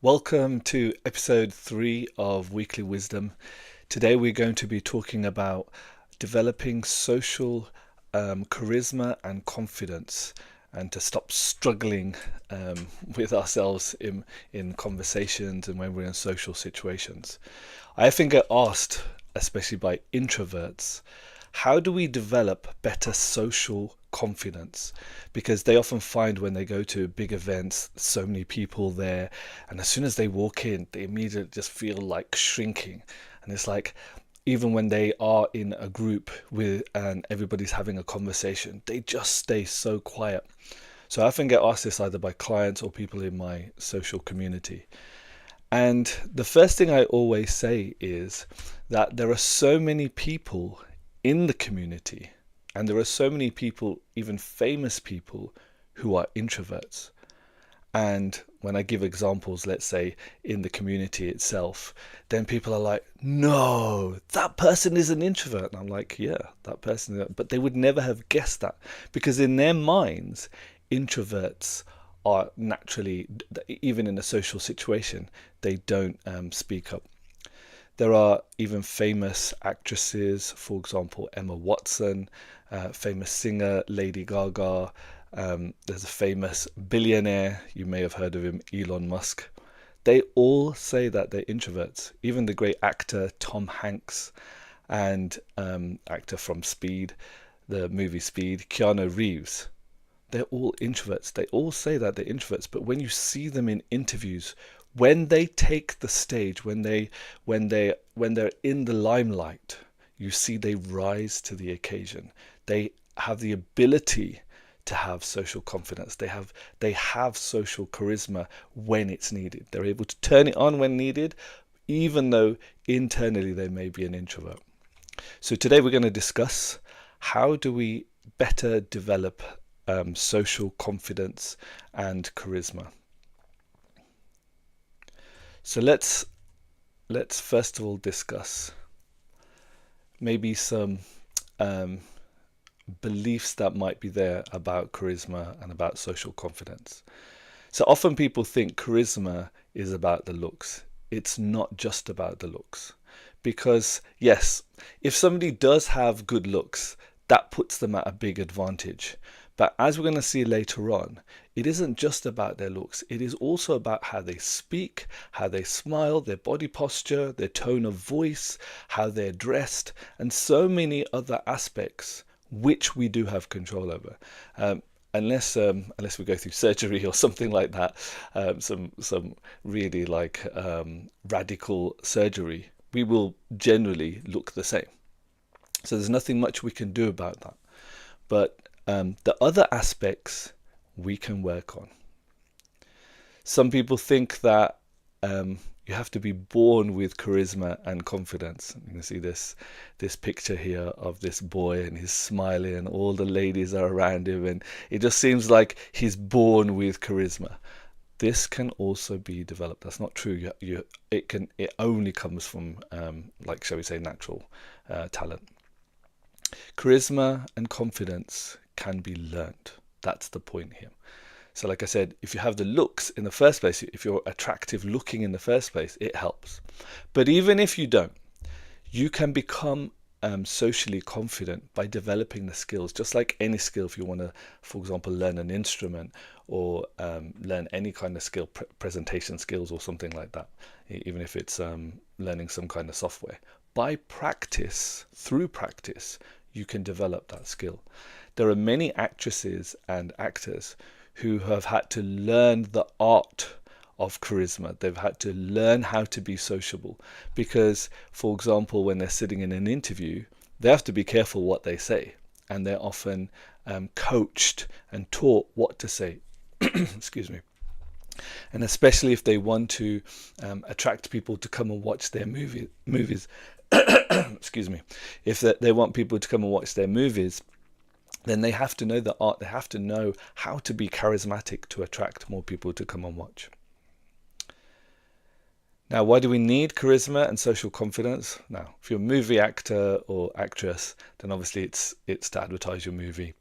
Welcome to episode 3 of Weekly Wisdom. Today we're going to be talking about developing social charisma and confidence, and to stop struggling with ourselves in conversations and when we're in social situations. I often get asked, especially by introverts, how do we develop better social confidence? Because they often find when they go to big events, so many people there, and as soon as they walk in, they immediately just feel like shrinking. And it's like, even when they are in a group with and everybody's having a conversation, they just stay so quiet. So I often get asked this either by clients or people in my social community. And the first thing I always say is that there are so many people in the community, and there are so many people, even famous people, who are introverts. And when I give examples, let's say in the community itself, then people are like, no, that person is an introvert. And I'm like, yeah, that person, but they would never have guessed that, because in their minds, introverts are naturally, even in a social situation, they don't speak up. There are even famous actresses, for example, Emma Watson, famous singer Lady Gaga. There's a famous billionaire, you may have heard of him, Elon Musk. They all say that they're introverts. Even the great actor Tom Hanks and actor from Speed, the movie Speed, Keanu Reeves. They're all introverts. They all say that they're introverts, but when you see them in interviews, when they take the stage, when they're in the limelight, you see they rise to the occasion. They have the ability to have social confidence. They have social charisma when it's needed. They're able to turn it on when needed, even though internally they may be an introvert. So today we're going to discuss how do we better develop social confidence and charisma. So let's first of all discuss maybe some beliefs that might be there about charisma and about social confidence. So often people think charisma is about the looks. It's not just about the looks. Because yes, if somebody does have good looks, that puts them at a big advantage. But as we're going to see later on, it isn't just about their looks. It is also about how they speak, how they smile, their body posture, their tone of voice, how they're dressed, and so many other aspects which we do have control over. Unless we go through surgery or something like that, some really like radical surgery, we will generally look the same. So there's nothing much we can do about that. But the other aspects we can work on. Some people think that you have to be born with charisma and confidence. You can see this picture here of this boy, and he's smiling and all the ladies are around him, and it just seems like he's born with charisma. This can also be developed. That's not true. It only comes from like, shall we say, natural talent. Charisma and confidence can be learned. That's the point here. So like I said, if you have the looks in the first place, if you're attractive looking in the first place, it helps. But even if you don't, you can become socially confident by developing the skills. Just like any skill, if you want to, for example, learn an instrument or learn any kind of skill, presentation skills or something like that, even if it's learning some kind of software. By practice, through practice, you can develop that skill. There are many actresses and actors who have had to learn the art of charisma. They've had to learn how to be sociable because, for example, when they're sitting in an interview, they have to be careful what they say, and they're often coached and taught what to say. Excuse me. And especially if they want to attract people to come and watch their movies. Excuse me. If they want people to come and watch their movies, then they have to know the art. They have to know how to be charismatic to attract more people to come and watch. Now, why do we need charisma and social confidence? Now, if you're a movie actor or actress, then obviously it's to advertise your movie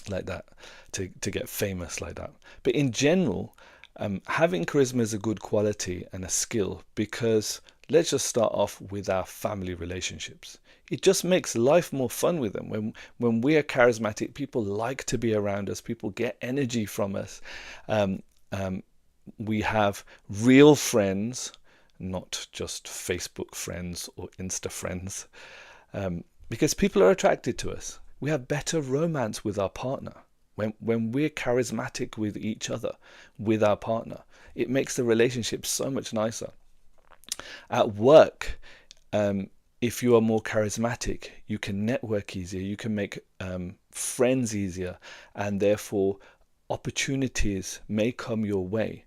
like that, to get famous like that. But in general, Having charisma is a good quality and a skill because let's just start off with our family relationships. It just makes life more fun with them. When we are charismatic, people like to be around us. People get energy from us. Um, we have real friends, not just Facebook friends or Insta friends, because people are attracted to us. We have better romance with our partner. When we're charismatic with each other, with our partner, it makes the relationship so much nicer. At work, if you are more charismatic, you can network easier, you can make friends easier, and therefore opportunities may come your way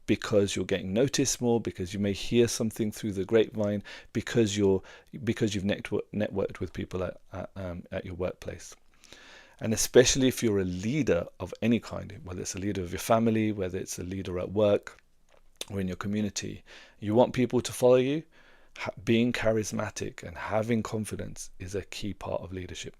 because you're getting noticed more, because you may hear something through the grapevine, because you've networked with people at your workplace. And especially if you're a leader of any kind, whether it's a leader of your family, whether it's a leader at work or in your community, you want people to follow you. Being charismatic and having confidence is a key part of leadership.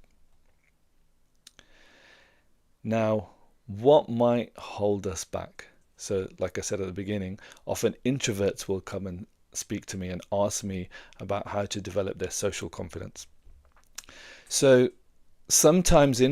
Now, what might hold us back? So, like I said at the beginning, often introverts will come and speak to me and ask me about how to develop their social confidence. So, sometimes an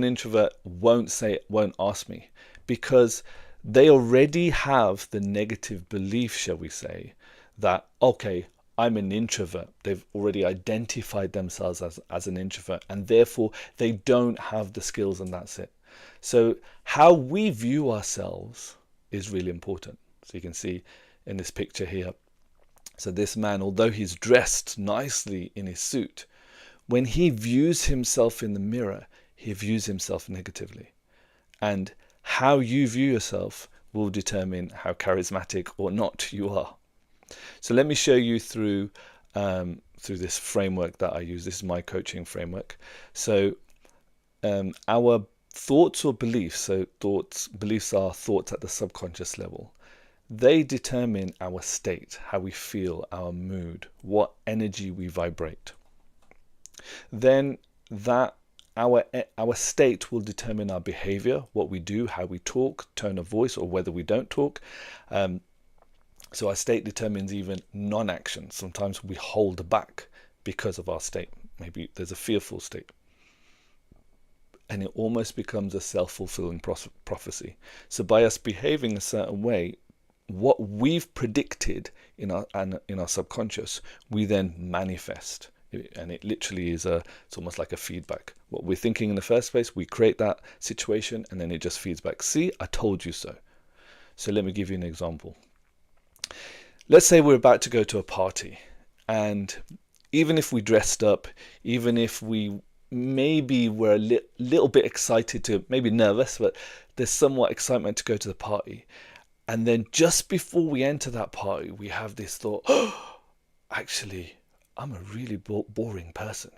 introvert won't ask me because they already have the negative belief, shall we say, that, okay, I'm an introvert. They've already identified themselves as an introvert, and therefore they don't have the skills, and that's it. So how we view ourselves is really important. So you can see in this picture here. So this man, although he's dressed nicely in his suit, when he views himself in the mirror, he views himself negatively. And how you view yourself will determine how charismatic or not you are. So let me show you through this framework that I use. This is my coaching framework. So our thoughts or beliefs, beliefs are thoughts at the subconscious level. They determine our state, how we feel, our mood, what energy we vibrate. Then that our state will determine our behavior, what we do, how we talk, tone of voice, or whether we don't talk. So our state determines even non-action. Sometimes we hold back because of our state. Maybe there's a fearful state. And it almost becomes a self-fulfilling prophecy. So by us behaving a certain way, what we've predicted in our subconscious, we then manifest. And it literally is it's almost like a feedback. What we're thinking in the first place, we create that situation, and then it just feeds back. See, I told you so. So let me give you an example. Let's say we're about to go to a party, and even if we dressed up, even if we maybe were a little bit excited to, maybe nervous, but there's somewhat excitement to go to the party. And then just before we enter that party, we have this thought, oh, actually, I'm a really boring person,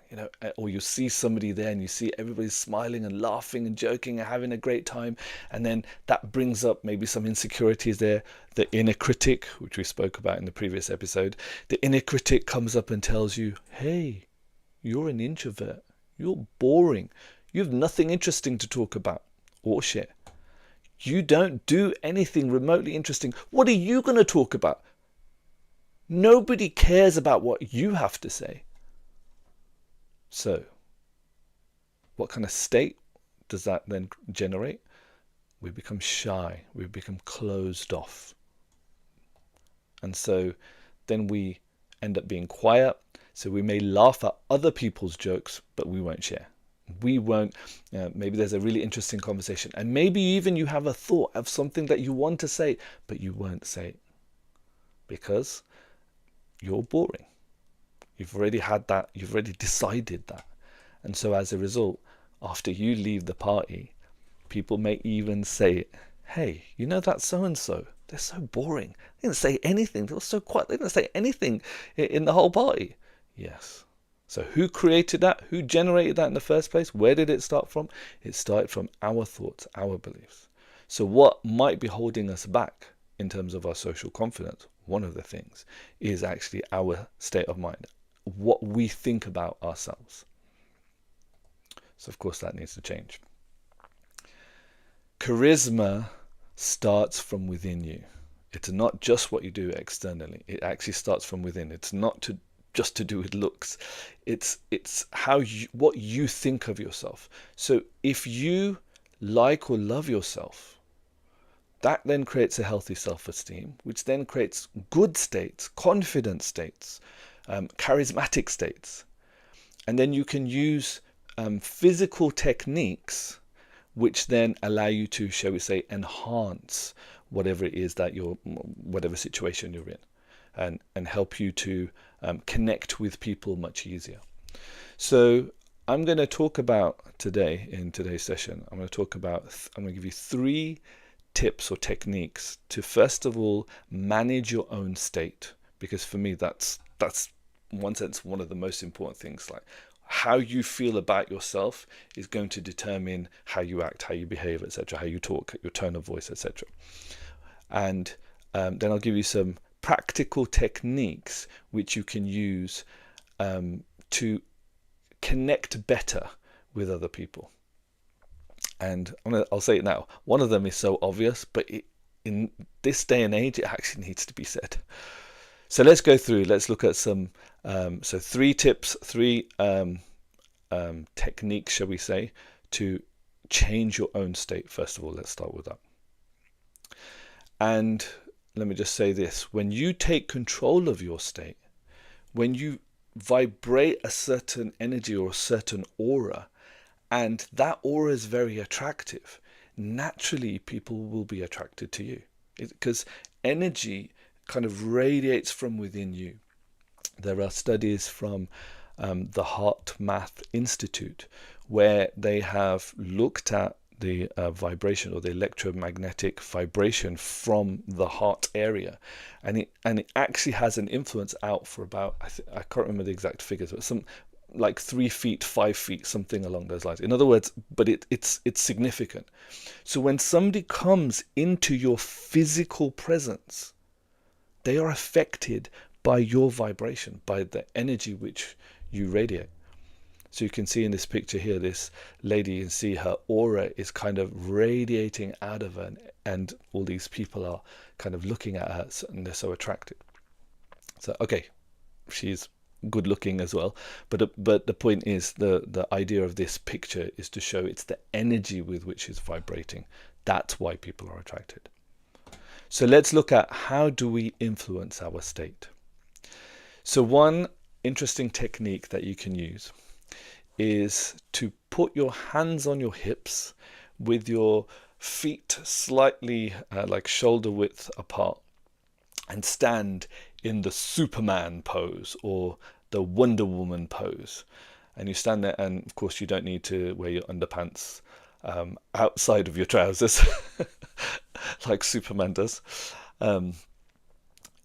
or you see somebody there and you see everybody smiling and laughing and joking and having a great time. And then that brings up maybe some insecurities there. The inner critic, which we spoke about in the previous episode, the inner critic comes up and tells you, hey, you're an introvert. You're boring. You have nothing interesting to talk about or share. You don't do anything remotely interesting. What are you going to talk about? Nobody cares about what you have to say. So, what kind of state does that then generate? We become shy. We become closed off. And so then we end up being quiet. So we may laugh at other people's jokes, but we won't share. We won't, maybe there's a really interesting conversation. And maybe even you have a thought of something that you want to say, but you won't say it. Because you're boring. You've already had that. You've already decided that. And so as a result, after you leave the party, people may even say, hey, you know that so-and-so? They're so boring. They didn't say anything. They were so quiet. They didn't say anything in the whole party. Yes. So who created that? Who generated that in the first place? Where did it start from? It started from our thoughts, our beliefs. So what might be holding us back in terms of our social confidence? One of the things is actually our state of mind, what we think about ourselves. So of course that needs to change. Charisma starts from within you. It's not just what you do externally. It actually starts from within. It's not just to do with looks. It's what you think of yourself. So if you like or love yourself, that then creates a healthy self-esteem, which then creates good states, confident states, charismatic states. And then you can use physical techniques which then allow you to, shall we say, enhance whatever it is that whatever situation you're in, and help you to connect with people much easier. So I'm going to talk about today, in today's session, I'm going to give you 3 tips or techniques to, first of all, manage your own state, because for me that's in one sense one of the most important things. Like, how you feel about yourself is going to determine how you act, how you behave, etc., how you talk, your tone of voice, etc. And then I'll give you some practical techniques which you can use to connect better with other people. And I'll say it now. One of them is so obvious, but in this day and age, it actually needs to be said. So let's go through. Let's look at some. So 3 tips, 3 techniques, shall we say, to change your own state. First of all, let's start with that. And let me just say this: when you take control of your state, when you vibrate a certain energy or a certain aura, and that aura is very attractive, naturally people will be attracted to you, because energy kind of radiates from within you. There are studies from the Heart Math Institute where they have looked at the vibration, or the electromagnetic vibration from the heart area, and it actually has an influence out for about, I can't remember the exact figures, but some like 3 feet, 5 feet, something along those lines. In other words, but it's significant. So when somebody comes into your physical presence, they are affected by your vibration, by the energy which you radiate. So you can see in this picture here, this lady, you can see her aura is kind of radiating out of her, and all these people are kind of looking at her, and they're so attracted. So, okay, she's good looking as well, but the point is, the idea of this picture is to show it's the energy with which it's vibrating. That's why people are attracted. So let's look at, how do we influence our state? So one interesting technique that you can use is to put your hands on your hips with your feet slightly like shoulder width apart, and stand in the Superman pose or the Wonder Woman pose. And you stand there, and of course you don't need to wear your underpants outside of your trousers like Superman does. So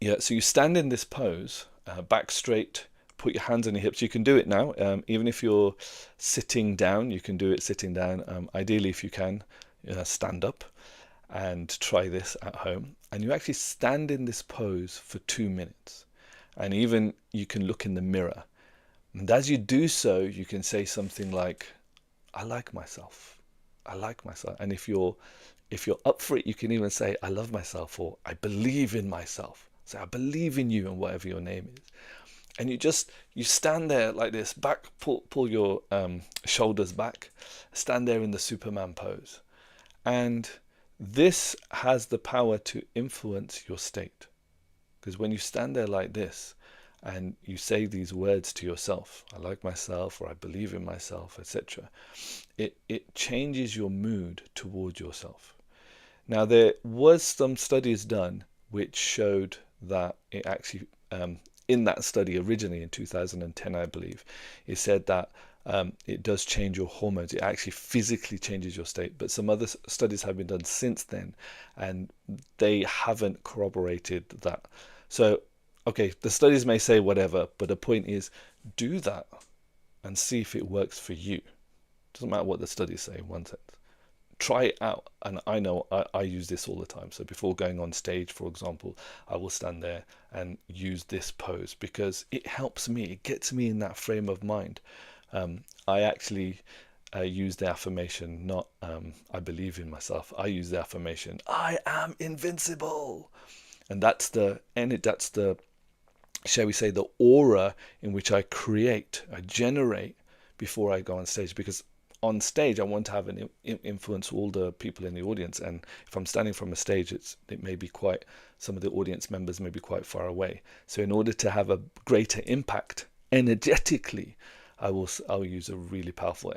you stand in this pose, back straight, put your hands on your hips. You can do it now, even if you're sitting down, you can do it sitting down. Ideally, if you can, stand up, and try this at home. And you actually stand in this pose for 2 minutes. And even you can look in the mirror. And as you do so, you can say something like, I like myself. I like myself. And if you're up for it, you can even say, I love myself, or I believe in myself. Say, I believe in you, and whatever your name is. And you stand there like this, back, pull your shoulders back, stand there in the Superman pose. And this has the power to influence your state. Because when you stand there like this, and you say these words to yourself, I like myself, or I believe in myself, etc., it changes your mood towards yourself. Now, there was some studies done which showed that it actually, in that study originally in 2010, I believe, it said that it does change your hormones. It actually physically changes your state. But some other studies have been done since then, and they haven't corroborated that. So, okay, the studies may say whatever, but the point is, do that and see if it works for you. Doesn't matter what the studies say in one sense. Try it out. And I know I use this all the time. So before going on stage, for example, I will stand there and use this pose, because it helps me. It gets me in that frame of mind. I actually use the affirmation, not I believe in myself. I use the affirmation, I am invincible. And that's the, shall we say, the aura in which I generate before I go on stage. Because on stage, I want to have an influence all the people in the audience. And if I'm standing from a stage, it may be some of the audience members may be quite far away. So in order to have a greater impact energetically, I'll use a really powerful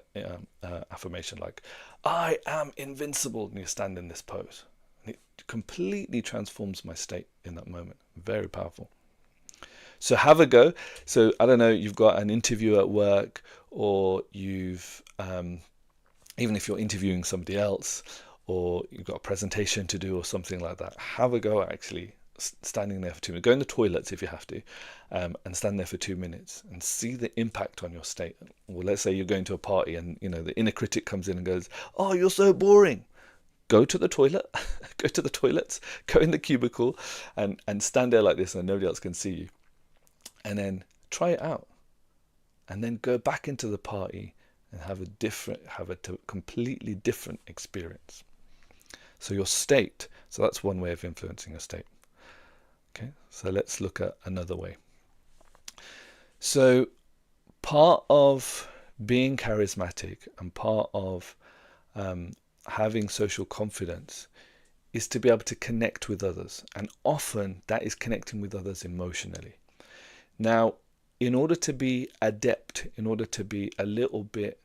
affirmation like, I am invincible, and you stand in this pose. And it completely transforms my state in that moment. Very powerful. So have a go. So I don't know, you've got an interview at work, or you've even if you're interviewing somebody else, or you've got a presentation to do or something like that, have a go at actually standing there for 2 minutes. Go in the toilets if you have to, and stand there for 2 minutes and see the impact on your state. Well, let's say you're going to a party and the inner critic comes in and goes, oh, you're so boring. Go to the toilet, go to the toilets, go in the cubicle and stand there like this and nobody else can see you. And then try it out. And then go back into the party and have a completely different experience. So your state, so that's one way of influencing a state. Okay, so let's look at another way. So part of being charismatic and part of having social confidence is to be able to connect with others. And often that is connecting with others emotionally. Now, in order to be adept, in order to be a little bit,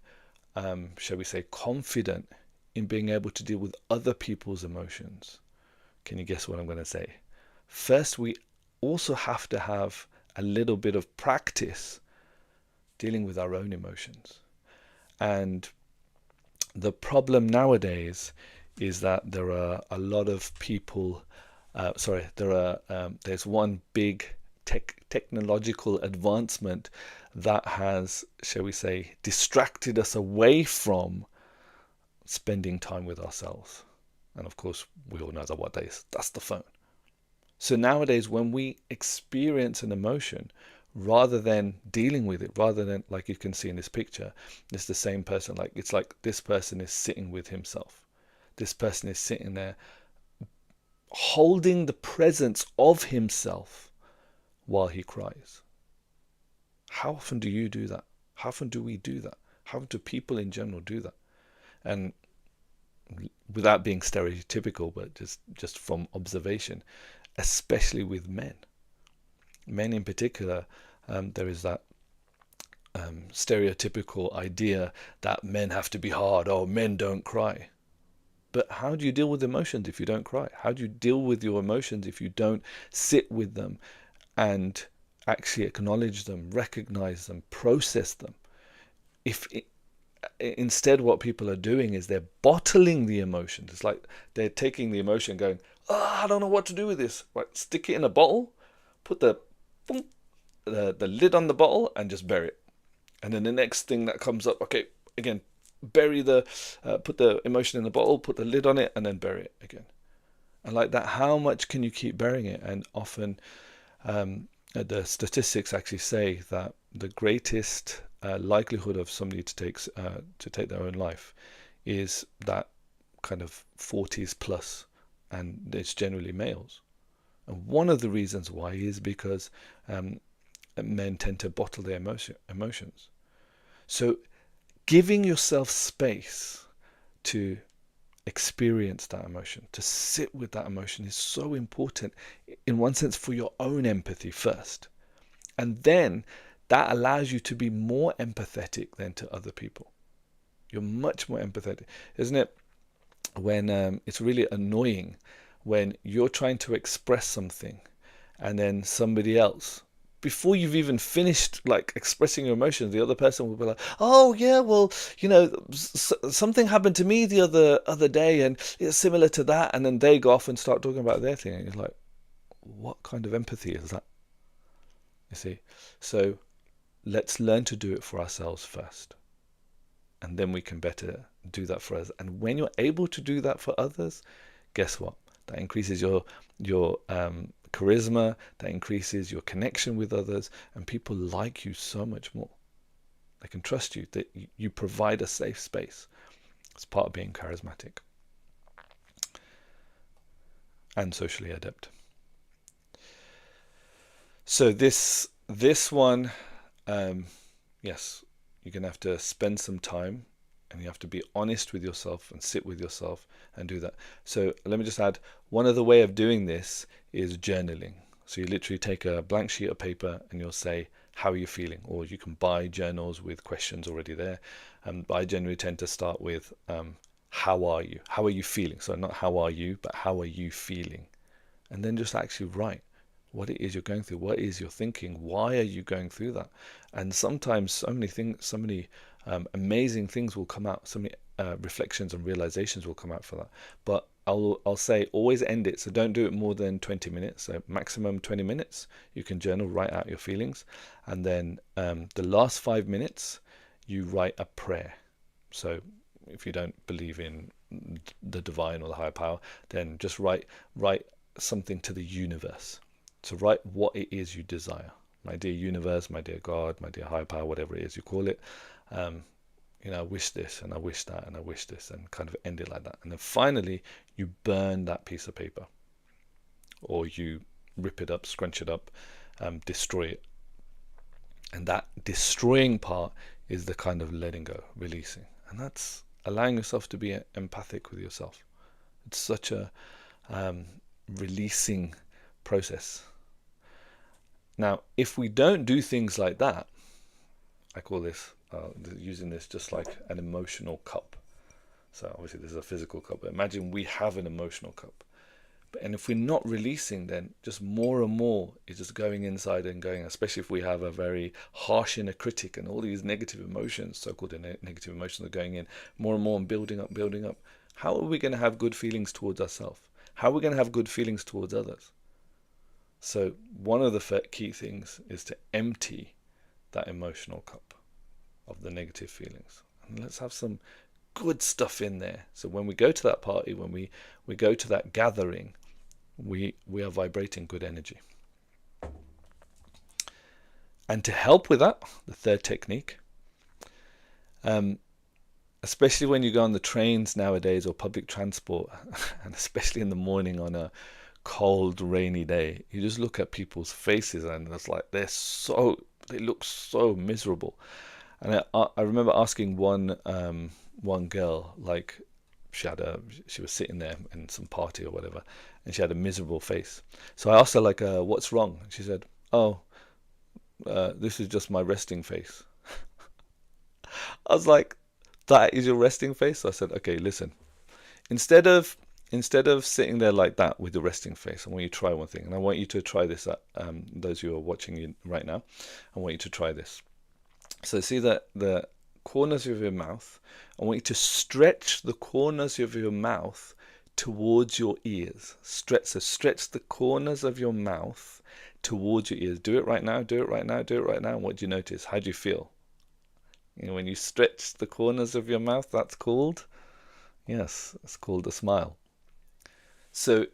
shall we say, confident in being able to deal with other people's emotions, can you guess what I'm going to say? First, we also have to have a little bit of practice dealing with our own emotions. And the problem nowadays is that there are a lot of people, there's one big technological advancement that has, shall we say, distracted us away from spending time with ourselves. And of course, we all know that what that is. That's the phone. So nowadays, when we experience an emotion, rather than dealing with it, rather than, like you can see in this picture, it's the same person. Like, it's like this person is sitting with himself. This person is sitting there holding the presence of himself while he cries. How often do you do that? How often do we do that? How do people in general do that? And without being stereotypical, but just from observation, especially with men. Men in particular, there is that stereotypical idea that men have to be hard. Oh, men don't cry. But how do you deal with emotions if you don't cry? How do you deal with your emotions if you don't sit with them and actually acknowledge them, recognize them, process them? Instead, what people are doing is they're bottling the emotions. It's like they're taking the emotion and going, oh, I don't know what to do with this. Right, stick it in a bottle, put the lid on the bottle and just bury it. And then the next thing that comes up, okay, again, put the emotion in the bottle, put the lid on it, and then bury it again. And like that, how much can you keep burying it? And often the statistics actually say that the greatest likelihood of somebody to take their own life is that kind of 40s plus, and it's generally males. And one of the reasons why is because men tend to bottle their emotions. So giving yourself space to experience that emotion, to sit with that emotion, is so important, in one sense, for your own empathy first. And then that allows you to be more empathetic than to other people. You're much more empathetic, isn't it? When it's really annoying when you're trying to express something and then somebody else, before you've even finished like expressing your emotions, the other person will be like, oh yeah, well, something happened to me the other day and it's similar to that. And then they go off and start talking about their thing. And you're like, what kind of empathy is that? You see? So let's learn to do it for ourselves first. And then we can better do that for us. And when you're able to do that for others, guess what? That increases your charisma, that increases your connection with others, and people like you so much more. They can trust you, that you provide a safe space. It's part of being charismatic and socially adept. So this one, yes, you're going to have to spend some time, and you have to be honest with yourself and sit with yourself and do that. So let me just add, one other way of doing this is journaling. So you literally take a blank sheet of paper and you'll say, how are you feeling? Or you can buy journals with questions already there. But I generally tend to start with, how are you? How are you feeling? So not how are you, but how are you feeling? And then just actually write what it is you're going through, what is your thinking, why are you going through that? And sometimes so many things, so many amazing things will come out, so many reflections and realizations will come out for that. But I'll say always end it, so don't do it more than 20 minutes, so maximum 20 minutes. You can journal, write out your feelings, and then the last 5 minutes you write a prayer. So if you don't believe in the divine or the higher power, then just write something to the universe. So write what it is you desire. My dear universe, my dear God, my dear higher power, whatever it is you call it. I wish this and I wish that and I wish this, and kind of end it like that. And then finally, you burn that piece of paper, or you rip it up, scrunch it up, destroy it. And that destroying part is the kind of letting go, releasing. And that's allowing yourself to be empathic with yourself. It's such a releasing process. Now, if we don't do things like that, I call this, using this just like an emotional cup. So obviously this is a physical cup, but imagine we have an emotional cup. And if we're not releasing, then just more and more is just going inside and going, especially if we have a very harsh inner critic and all these negative emotions, so-called negative emotions, are going in more and more and building up, building up. How are we going to have good feelings towards ourselves? How are we going to have good feelings towards others? So one of the key things is to empty that emotional cup of the negative feelings. And let's have some good stuff in there. So when we go to that party, when we go to that gathering, we are vibrating good energy. And to help with that, the third technique, especially when you go on the trains nowadays or public transport, and especially in the morning on a cold, rainy day, you just look at people's faces and it's like they look so miserable. And I remember asking one girl, like she was sitting there in some party or whatever, and she had a miserable face. So I asked her, like, what's wrong? And she said, oh, this is just my resting face. I was like, that is your resting face? So I said, okay, listen, instead of sitting there like that with the resting face, I want you to try one thing, and I want you to try this at those who are watching right now. I want you to try this. So see that the corners of your mouth, I want you to stretch the corners of your mouth towards your ears. Stretch the corners of your mouth towards your ears. Do it right now, do it right now, do it right now. And what do you notice? How do you feel? When you stretch the corners of your mouth, that's called, yes, it's called a smile. So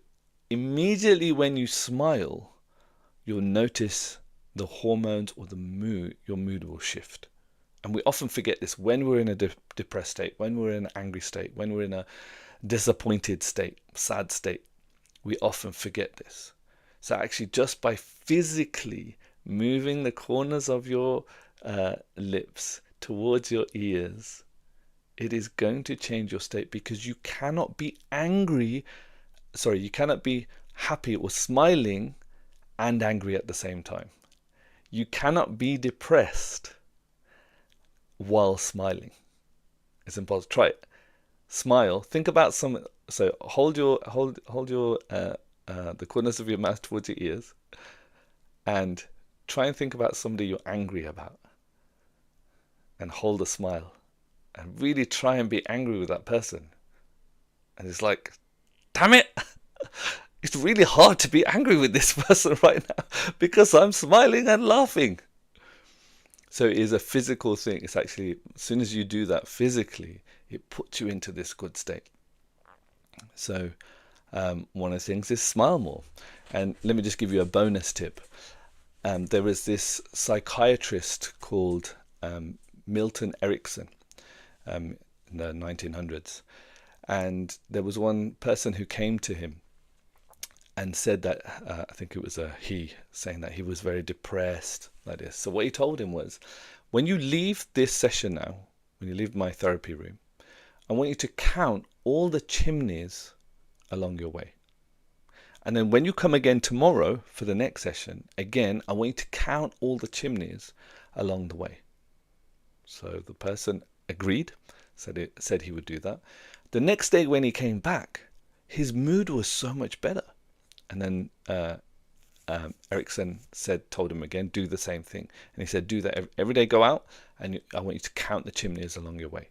immediately when you smile, you'll notice the hormones or your mood will shift. And we often forget this when we're in a depressed state, when we're in an angry state, when we're in a disappointed state, sad state. We often forget this. So actually, just by physically moving the corners of your lips towards your ears, it is going to change your state, because you cannot be you cannot be happy or smiling and angry at the same time. You cannot be depressed while smiling. It's impossible. Try it. Smile. Think about some. So hold your the corners of your mouth towards your ears, and try and think about somebody you're angry about, and hold a smile, and really try and be angry with that person. And it's like, damn it! It's really hard to be angry with this person right now because I'm smiling and laughing. So it is a physical thing. It's actually, as soon as you do that physically, it puts you into this good state. So one of the things is smile more. And let me just give you a bonus tip. There is this psychiatrist called Milton Erickson in the 1900s. And there was one person who came to him and said that, I think it was a he, saying that he was very depressed like this. So what he told him was, when you leave this session now, when you leave my therapy room, I want you to count all the chimneys along your way. And then when you come again tomorrow for the next session, again, I want you to count all the chimneys along the way. So the person agreed, said he would do that. The next day when he came back, his mood was so much better. And then Erickson told him again, do the same thing. And he said, do that every day, go out, and I want you to count the chimneys along your way.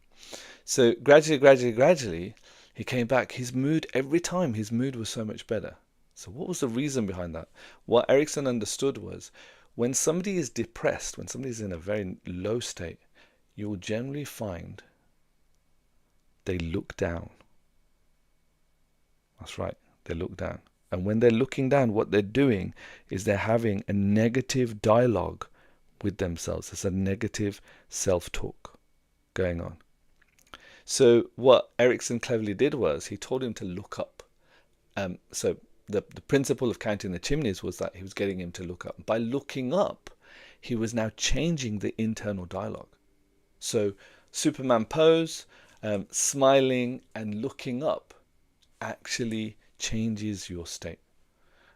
So gradually, he came back. Every time, his mood was so much better. So what was the reason behind that? What Erickson understood was, when somebody is depressed, when somebody's in a very low state, you will generally find they look down. That's right, they look down. And when they're looking down, what they're doing is they're having a negative dialogue with themselves. There's a negative self-talk going on. So what Erickson cleverly did was he told him to look up. So the principle of counting the chimneys was that he was getting him to look up. By looking up, he was now changing the internal dialogue. So Superman pose, smiling and looking up actually changes your state.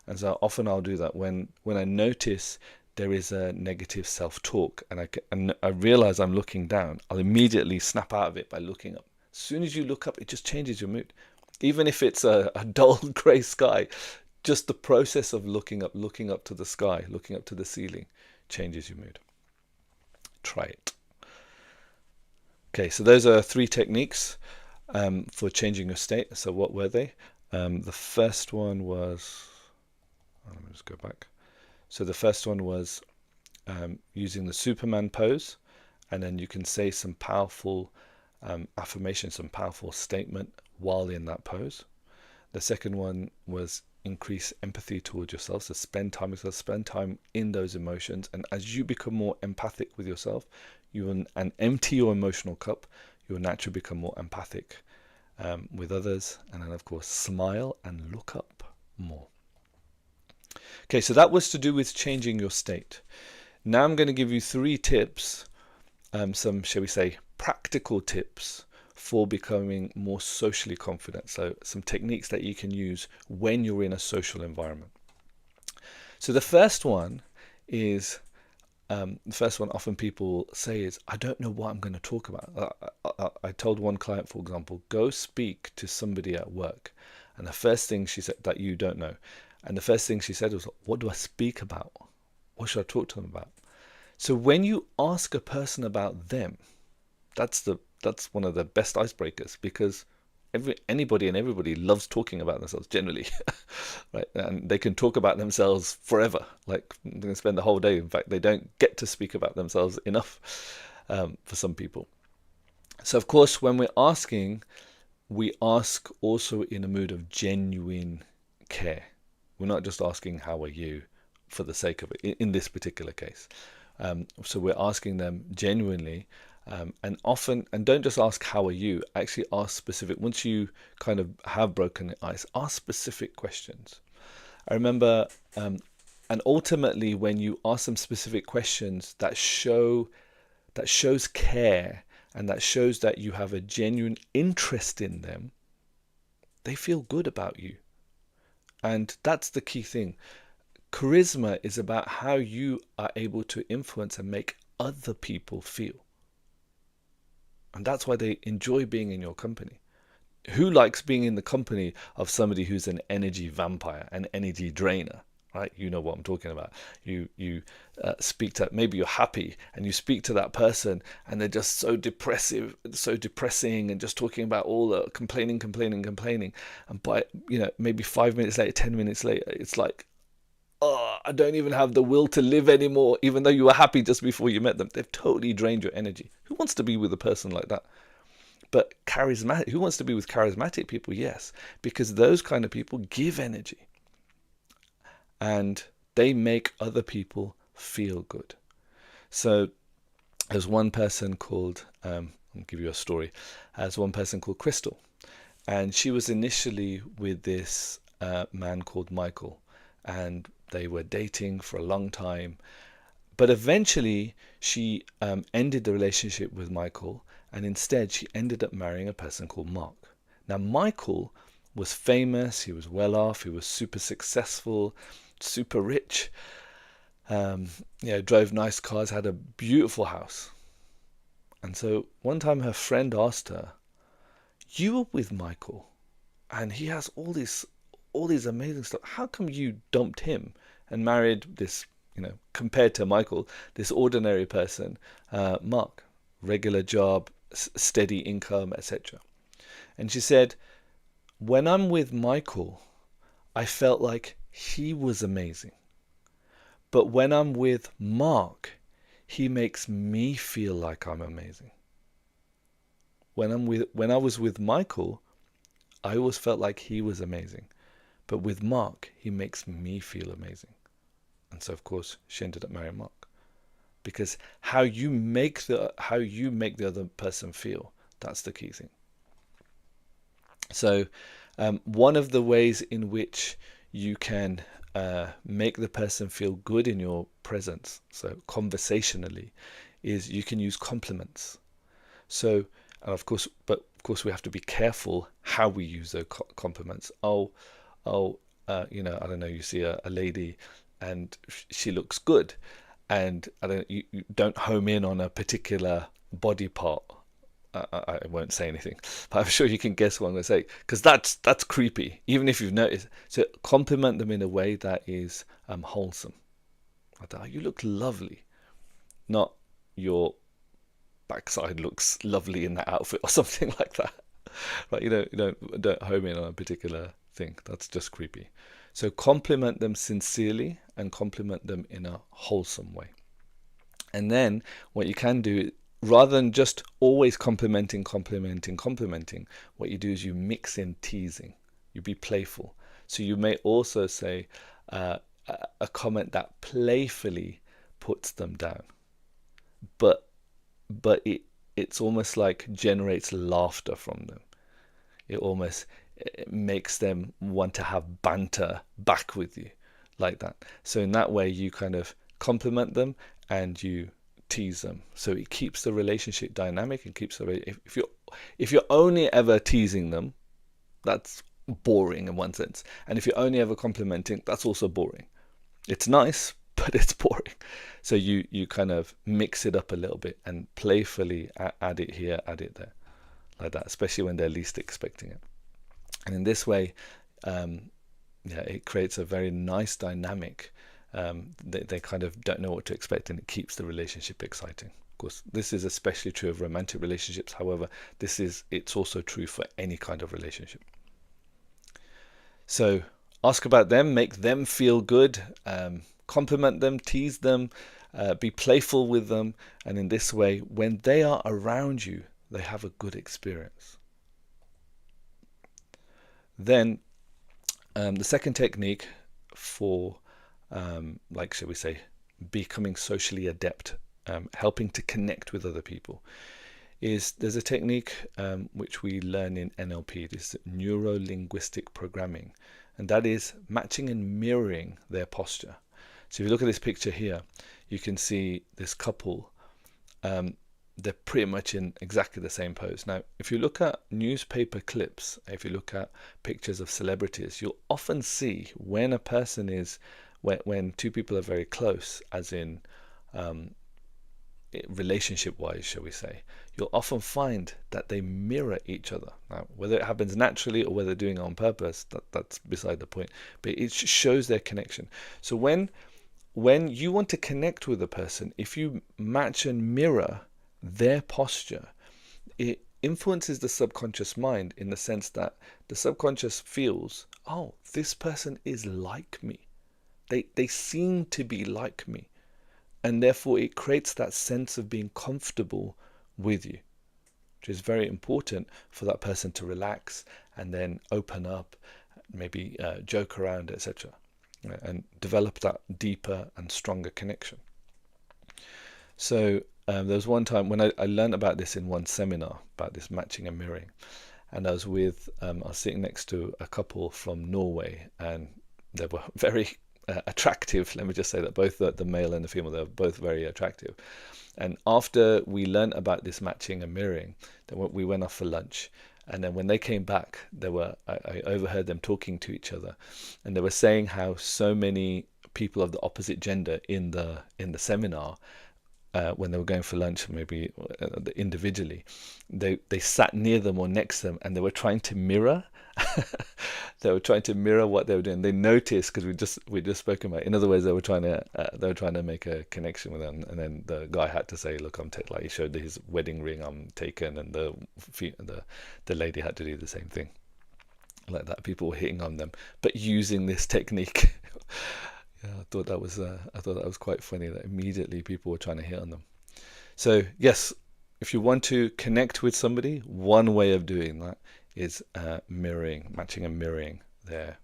And so often I'll do that when I notice there is a negative self-talk and I realize I'm looking down, I'll immediately snap out of it by looking up. As soon as you look up, it just changes your mood. Even if it's a dull grey sky, just the process of looking up to the sky, looking up to the ceiling, changes your mood. Try it. Okay, so those are 3 techniques for changing your state. So what were they? The first one was, let me just go back. So the first one was using the Superman pose, and then you can say some powerful affirmation, some powerful statement while in that pose. The second one was increase empathy towards yourself. So spend time with yourself, spend time in those emotions. And as you become more empathic with yourself, and empty your emotional cup, you will naturally become more empathic with others. And then of course, smile and look up more. Okay, so that was to do with changing your state. Now I'm going to give you 3 tips, some, shall we say, practical tips for becoming more socially confident. So some techniques that you can use when you're in a social environment. So the first one often people say is, I don't know what I'm going to talk about. I told one client, for example, go speak to somebody at work. And the first thing she said, that you don't know. And the first thing she said was, what do I speak about? What should I talk to them about? So when you ask a person about them, that's one of the best icebreakers, because anybody and everybody loves talking about themselves generally, right? And they can talk about themselves forever. Like they can spend the whole day. In fact, they don't get to speak about themselves enough for some people. So of course, when we're asking, we ask also in a mood of genuine care. We're not just asking, how are you, for the sake of it, in this particular case. So we're asking them genuinely, and often, and don't just ask, how are you, actually ask specific, once you kind of have broken the ice, ask specific questions. I remember, and ultimately when you ask them specific questions that shows care, and that shows that you have a genuine interest in them, they feel good about you. And that's the key thing. Charisma is about how you are able to influence and make other people feel. And that's why they enjoy being in your company. Who likes being in the company of somebody who's an energy vampire, an energy drainer, right? You know what I'm talking about. You speak to, maybe you're happy and you speak to that person and they're just so depressive, so depressing, and just talking about all the complaining. And by, maybe 5 minutes later, 10 minutes later, it's like, oh, I don't even have the will to live anymore, even though you were happy just before you met them. They've totally drained your energy. Who wants to be with a person like that? But charismatic, who wants to be with charismatic people? Yes, because those kind of people give energy and they make other people feel good. So There's one person called, I'll give you a story. There's one person called Crystal, and she was initially with this man called Michael, and they were dating for a long time. But eventually, she ended the relationship with Michael, and instead, she ended up marrying a person called Mark. Now, Michael was famous, he was well off, he was super successful, super rich, drove nice cars, had a beautiful house. And so one time her friend asked her, "You were with Michael, and he has all these amazing stuff. How come you dumped him and married this, compared to Michael, this ordinary person, Mark, regular job, steady income, etc." And she said, "When I'm with Michael, I felt like he was amazing. But when I'm with Mark, he makes me feel like I'm amazing. When I was with Michael, I always felt like he was amazing. But with Mark, he makes me feel amazing." And so, of course, she ended up marrying Mark, because how you make the other person feel, that's the key thing. So, one of the ways in which you can make the person feel good in your presence, so conversationally, is you can use compliments. So, and of course, we have to be careful how we use those compliments. I don't know, you see a lady and she looks good, and you don't home in on a particular body part. I won't say anything, but I'm sure you can guess what I'm going to say, because that's creepy, even if you've noticed. So compliment them in a way that is wholesome. Like, "Oh, you look lovely," not "your backside looks lovely in that outfit," or something like that. Like, you don't home in on a particular thing. That's just creepy. So compliment them sincerely and compliment them in a wholesome way. And then what you can do, rather than just always complimenting, what you do is you mix in teasing. You be playful. So you may also say a comment that playfully puts them down, but it's almost like generates laughter from them. It makes them want to have banter back with you, like that. So in that way, you kind of compliment them and you tease them. So it keeps the relationship dynamic and keeps if you're only ever teasing them, that's boring in one sense. And if you're only ever complimenting, that's also boring. It's nice, but it's boring. So you kind of mix it up a little bit and playfully add it here, add it there, like that, especially when they're least expecting it. And in this way, it creates a very nice dynamic. They kind of don't know what to expect, and it keeps the relationship exciting. Of course, this is especially true of romantic relationships. However, it's also true for any kind of relationship. So ask about them, make them feel good, compliment them, tease them, be playful with them. And in this way, when they are around you, they have a good experience. Then the second technique for, shall we say, becoming socially adept, helping to connect with other people, is there's a technique which we learn in NLP. This is neuro-linguistic programming, and that is matching and mirroring their posture. So if you look at this picture here, you can see this couple. They're pretty much in exactly the same pose. Now, if you look at newspaper clips, if you look at pictures of celebrities, you'll often see when a person is, when two people are very close, as in relationship-wise, shall we say, you'll often find that they mirror each other. Now, whether it happens naturally or whether they're doing it on purpose, that's beside the point. But it shows their connection. So when you want to connect with a person, if you match and mirror their posture, it influences the subconscious mind, in the sense that the subconscious feels, oh, this person is like me. They seem to be like me. And therefore it creates that sense of being comfortable with you, which is very important for that person to relax and then open up, maybe joke around, etc., and develop that deeper and stronger connection. So there was one time when I learned about this in one seminar about this matching and mirroring, and I was sitting next to a couple from Norway, and they were very attractive. Let me just say that both the male and the female, they were both very attractive. And after we learned about this matching and mirroring, then we went off for lunch. And then when they came back, I overheard them talking to each other, and they were saying how so many people of the opposite gender in the seminar, when they were going for lunch, maybe individually, they sat near them or next to them, and they were trying to mirror. They were trying to mirror what they were doing. They noticed because we just spoken about it. In other words, they were trying to make a connection with them, and then the guy had to say, "Look, like he showed his wedding ring, I'm taken," and the lady had to do the same thing, like that. People were hitting on them, but using this technique. Yeah, I thought that was quite funny that immediately people were trying to hit on them. So yes, if you want to connect with somebody, one way of doing that is matching and mirroring their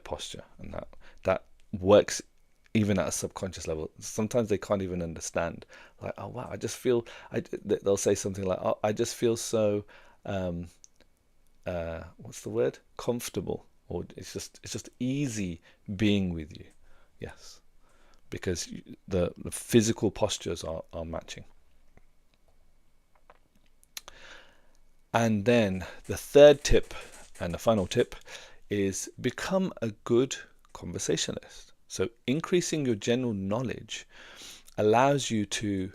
posture, and that works even at a subconscious level. Sometimes they can't even understand. Like, oh wow, I just feel. They'll say something like, "Oh, I just feel so. What's the word? Comfortable," or it's just easy being with you. Yes, because the physical postures are matching. And then the third tip and the final tip is become a good conversationalist. So increasing your general knowledge allows you to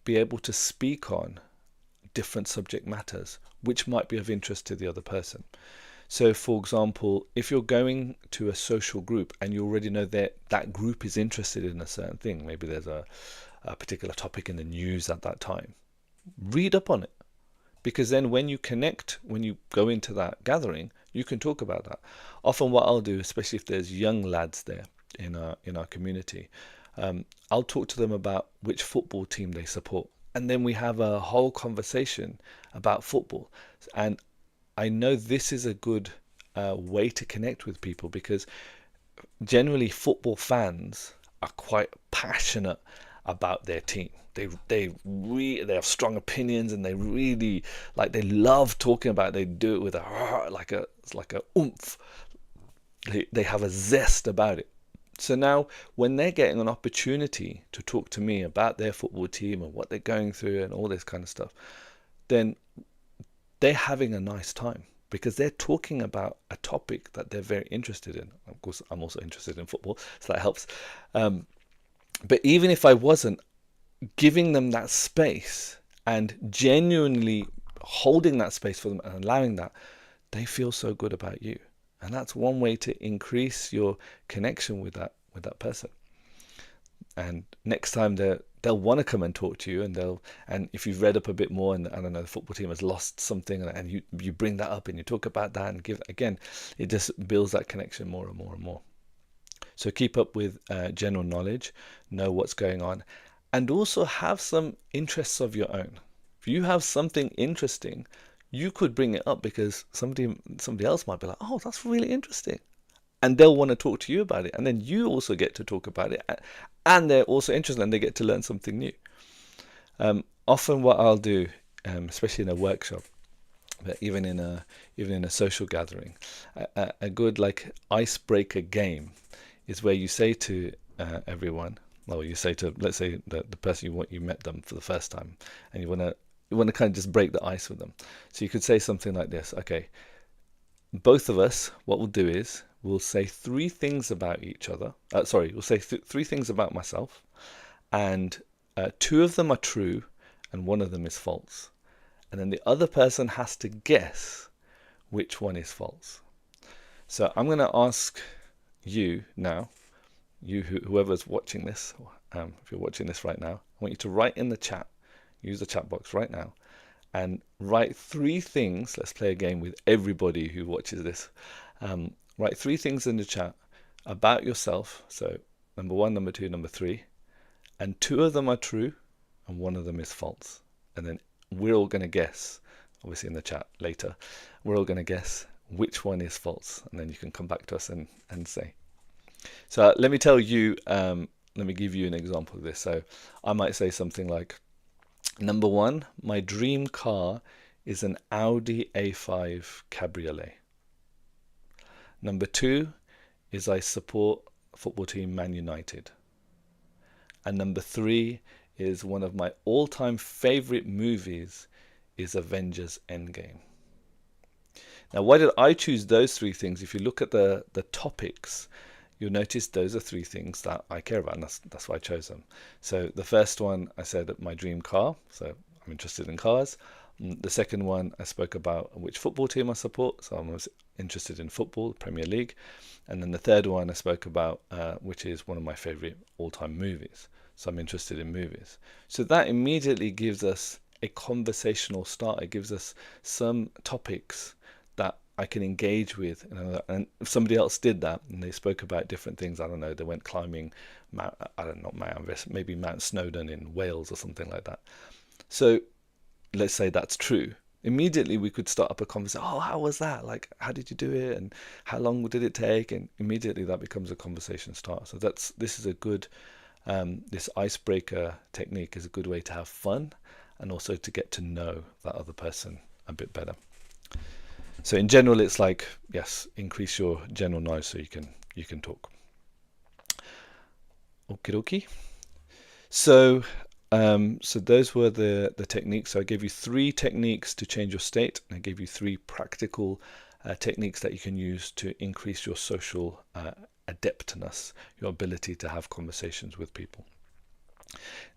be able to speak on different subject matters which might be of interest to the other person. So, for example, if you're going to a social group and you already know that that group is interested in a certain thing, maybe there's a particular topic in the news at that time, read up on it. Because then when you go into that gathering, you can talk about that. Often what I'll do, especially if there's young lads there in our community, I'll talk to them about which football team they support. And then we have a whole conversation about football. And I know this is a good way to connect with people, because generally football fans are quite passionate about their team. They have strong opinions, and they really they love talking about it. They do it with a oomph. They have a zest about it. So now when they're getting an opportunity to talk to me about their football team and what they're going through and all this kind of stuff, then they're having a nice time, because they're talking about a topic that they're very interested in. Of course, I'm also interested in football, so that helps. But even if I wasn't, giving them that space and genuinely holding that space for them and allowing that, they feel so good about you. And that's one way to increase your connection with that person. And next time they'll want to come and talk to you, and if you've read up a bit more, and I don't know, the football team has lost something, and you bring that up and you talk about that and it just builds that connection more and more and more. So keep up with general knowledge, know what's going on, and also have some interests of your own. If you have something interesting, you could bring it up, because somebody else might be like, oh, that's really interesting. And they'll want to talk to you about it. And then you also get to talk about it. And they're also interested, and they get to learn something new. Often what I'll do, especially in a workshop, but even in a social gathering, a good icebreaker game is where you say to everyone, well, you say to, let's say, the person you met them for the first time, and you want to kind of just break the ice with them. So you could say something like this: okay, both of us, what we'll do is we'll say three things about each other. We'll say three things about myself, and two of them are true, and one of them is false. And then the other person has to guess which one is false. So I'm going to ask you now, whoever's watching this, if you're watching this right now, I want you to write in the chat, use the chat box right now, and write three things. Let's play a game with everybody who watches this. Write three things in the chat about yourself. So number one, number two, number three, and two of them are true and one of them is false. And then we're all going to guess, obviously in the chat later, we're all going to guess which one is false. And then you can come back to us and say. So let me give you an example of this. So I might say something like, Number one, my dream car is an Audi A5 Cabriolet. Number two is I support football team Man United. And number three is one of my all-time favorite movies is Avengers Endgame. Now, why did I choose those three things? If you look at the topics, you'll notice those are three things that I care about, and that's why I chose them. So the first one, I said my dream car, so I'm interested in cars. The second one, I spoke about which football team I support, so I was interested in football, Premier League. And then the third one I spoke about, which is one of my favorite all-time movies. So I'm interested in movies. So that immediately gives us a conversational start. It gives us some topics that I can engage with. And if somebody else did that and they spoke about different things, I don't know, they went climbing Mount, I don't know, Mount Everest, maybe Mount Snowdon in Wales or something like that. So let's say that's true. Immediately we could start up a conversation. Oh, how was that? Like, how did you do it? And how long did it take? And immediately that becomes a conversation starter. So this is a good, this icebreaker technique is a good way to have fun and also to get to know that other person a bit better. So in general, it's like, yes, increase your general knowledge so you can talk. Okie dokie. So those were the techniques. So I gave you 3 techniques to change your state, and I gave you 3 practical techniques that you can use to increase your social adeptness, your ability to have conversations with people.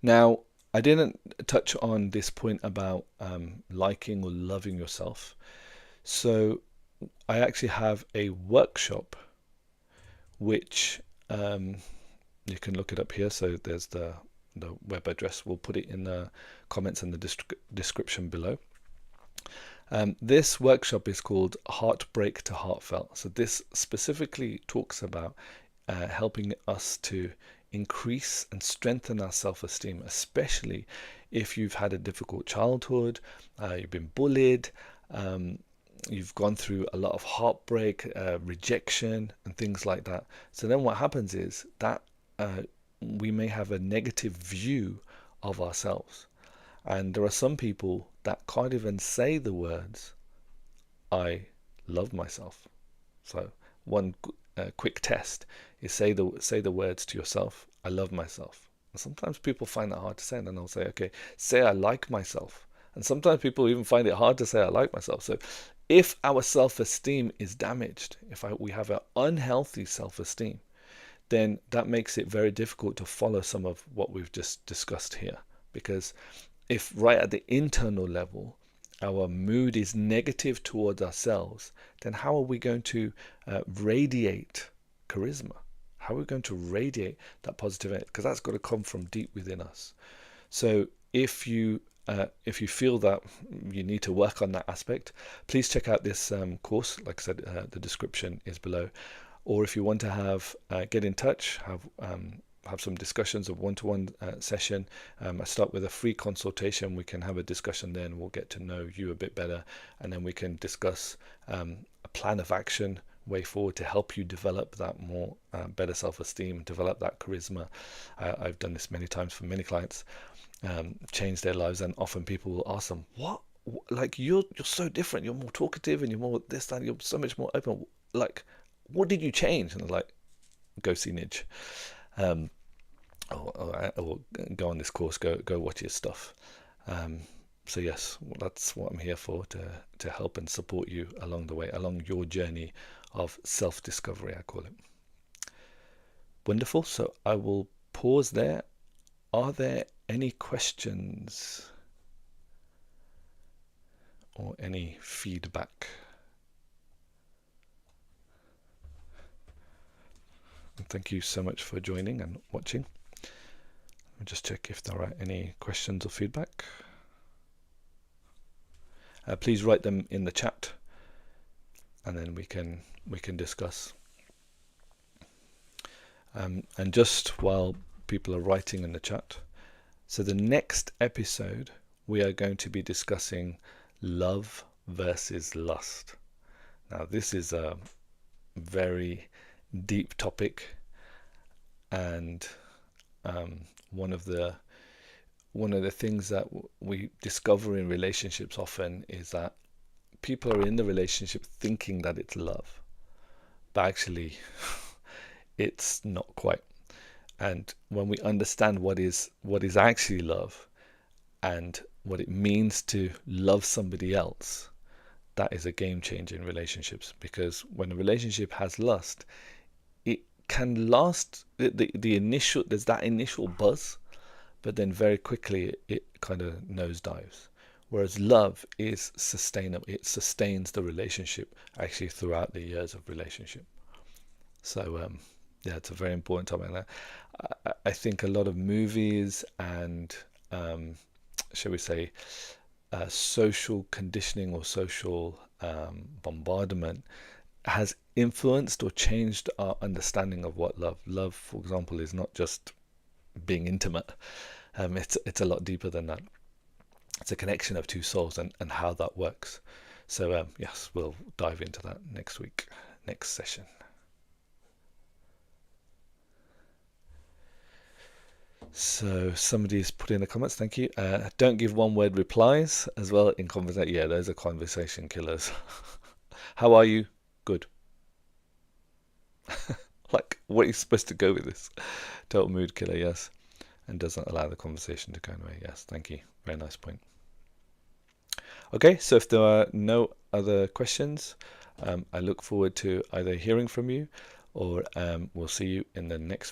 Now, I didn't touch on this point about liking or loving yourself. So I actually have a workshop which you can look it up here. So there's the web address. We'll put it in the comments and the description below. This workshop is called Heartbreak to Heartfelt. So this specifically talks about helping us to increase and strengthen our self-esteem, especially if you've had a difficult childhood, you've been bullied, you've gone through a lot of heartbreak, rejection, and things like that. So then what happens is that we may have a negative view of ourselves. And there are some people that can't even say the words, I love myself. So one quick test is say the words to yourself, I love myself. And sometimes people find that hard to say, and then I'll say, okay, say I like myself. And sometimes people even find it hard to say I like myself. So if our self-esteem is damaged, if we have an unhealthy self-esteem, then that makes it very difficult to follow some of what we've just discussed here. Because if right at the internal level, our mood is negative towards ourselves, then how are we going to radiate charisma? How are we going to radiate that positive energy? Because that's got to come from deep within us. So if you feel that you need to work on that aspect, please check out this course. Like I said, the description is below. Or if you want to have get in touch, have some discussions, a one-to-one session. I start with a free consultation. We can have a discussion then. We'll get to know you a bit better, and then we can discuss a plan of action way forward to help you develop that more better self-esteem, develop that charisma. I've done this many times for many clients, change their lives, and often people will ask them, "What? Like you're so different. You're more talkative, and you're more this, that. You're so much more open. Like, what did you change?" And they're like, "Go see Nij." Or go on this course, go watch his stuff. So yes, that's what I'm here for, to help and support you along the way, along your journey of self-discovery, I call it. Wonderful. So I will pause there. Are there any questions or any feedback? And thank you so much for joining and watching. Let me just check if there are any questions or feedback. Please write them in the chat, and then we can discuss. And just while people are writing in the chat, so the next episode we are going to be discussing love versus lust. Now this is a very deep topic, and one of the one of the things that we discover in relationships often is that people are in the relationship thinking that it's love, but actually it's not quite. And when we understand what is actually love and what it means to love somebody else, that is a game changer in relationships. Because when a relationship has lust, it can last the initial, there's that initial buzz, but then very quickly it kind of nosedives. Whereas love is sustainable, it sustains the relationship actually throughout the years of relationship. So yeah, it's a very important topic. And I think a lot of movies and shall we say social conditioning or social bombardment has influenced or changed our understanding of what love, for example, is not just being intimate. It's a lot deeper than that. It's a connection of two souls, and how that works. So yes, we'll dive into that next week, next session. So somebody's put in the comments, thank you. Don't give one word replies as well in conversation. Yeah, those are conversation killers. How are you? Good. Like, what are you supposed to go with this? Total mood killer, yes. And doesn't allow the conversation to go away. Yes, thank you. Very nice point. Okay, so if there are no other questions, I look forward to either hearing from you or we'll see you in the next video.